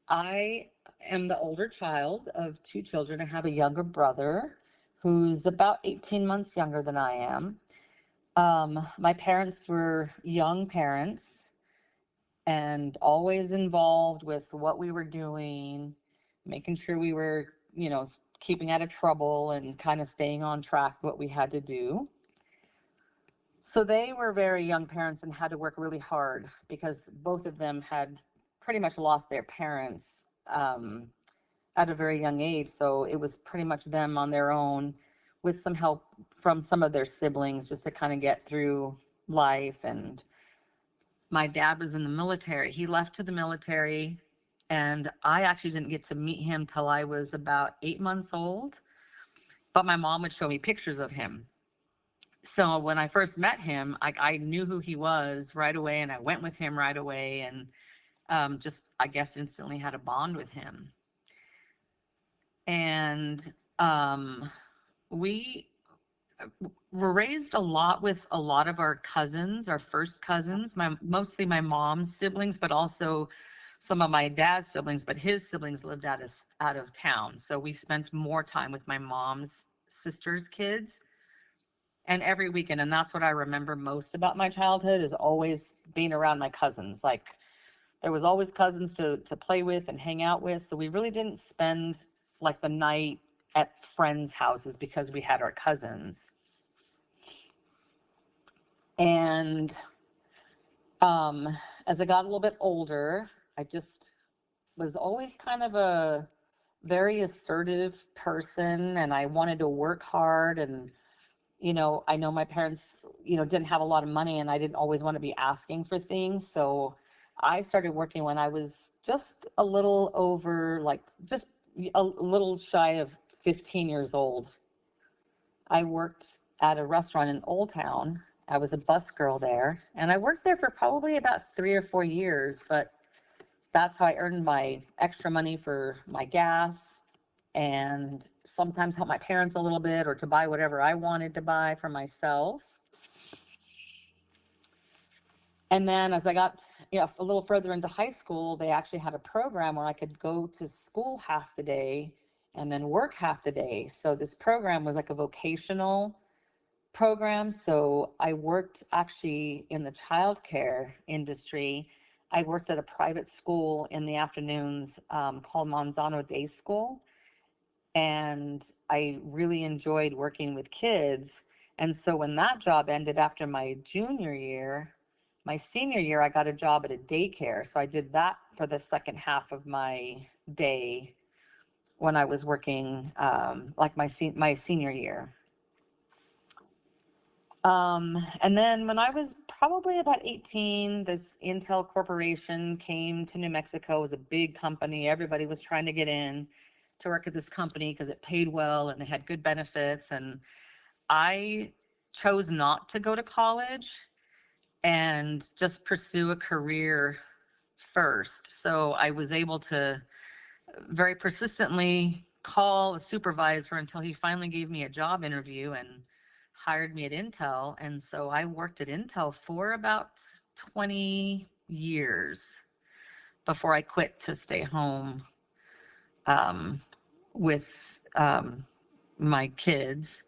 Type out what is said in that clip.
I am the older child of two children. I have a younger brother who's about 18 months younger than I am. My parents were young parents and always involved with what we were doing, making sure we were, keeping out of trouble and kind of staying on track with what we had to do. So they were very young parents and had to work really hard because both of them had pretty much lost their parents at a very young age. So it was pretty much them on their own with some help from some of their siblings just to kind of get through life. And my dad was in the military. He left to the military, and I actually didn't get to meet him till I was about 8 months old. But my mom would show me pictures of him. So when I first met him, I knew who he was right away, and I went with him right away, and just, I guess, instantly had a bond with him. And we were raised a lot with a lot of our cousins, our first cousins, mostly my mom's siblings, but also some of my dad's siblings, but his siblings lived out of town. So we spent more time with my mom's sister's kids and every weekend. And that's what I remember most about my childhood is always being around my cousins. Like there was always cousins to play with and hang out with. So we really didn't spend like the night at friends' houses because we had our cousins. And um, as I got a little bit older, I just was always kind of a very assertive person, and I wanted to work hard. And, I know my parents, didn't have a lot of money, and I didn't always want to be asking for things. So I started working when I was just a little over, like, just a little shy of 15 years old. I worked at a restaurant in Old Town. I was a bus girl there, and I worked there for probably about 3 or 4 years, but that's how I earned my extra money for my gas and sometimes help my parents a little bit or to buy whatever I wanted to buy for myself. And then as I got a little further into high school, they actually had a program where I could go to school half the day and then work half the day. So this program was like a vocational program. So I worked actually in the childcare industry. I worked at a private school in the afternoons called Monzano Day School. And I really enjoyed working with kids. And so when that job ended after my junior year, my senior year, I got a job at a daycare. So I did that for the second half of my day when I was working like my senior year. And then when I was probably about 18, this Intel Corporation came to New Mexico. It was a big company. Everybody was trying to get in to work at this company because it paid well and they had good benefits. And I chose not to go to college and just pursue a career first. So I was able to very persistently call a supervisor until he finally gave me a job interview and hired me at Intel. And so I worked at Intel for about 20 years before I quit to stay home with my kids.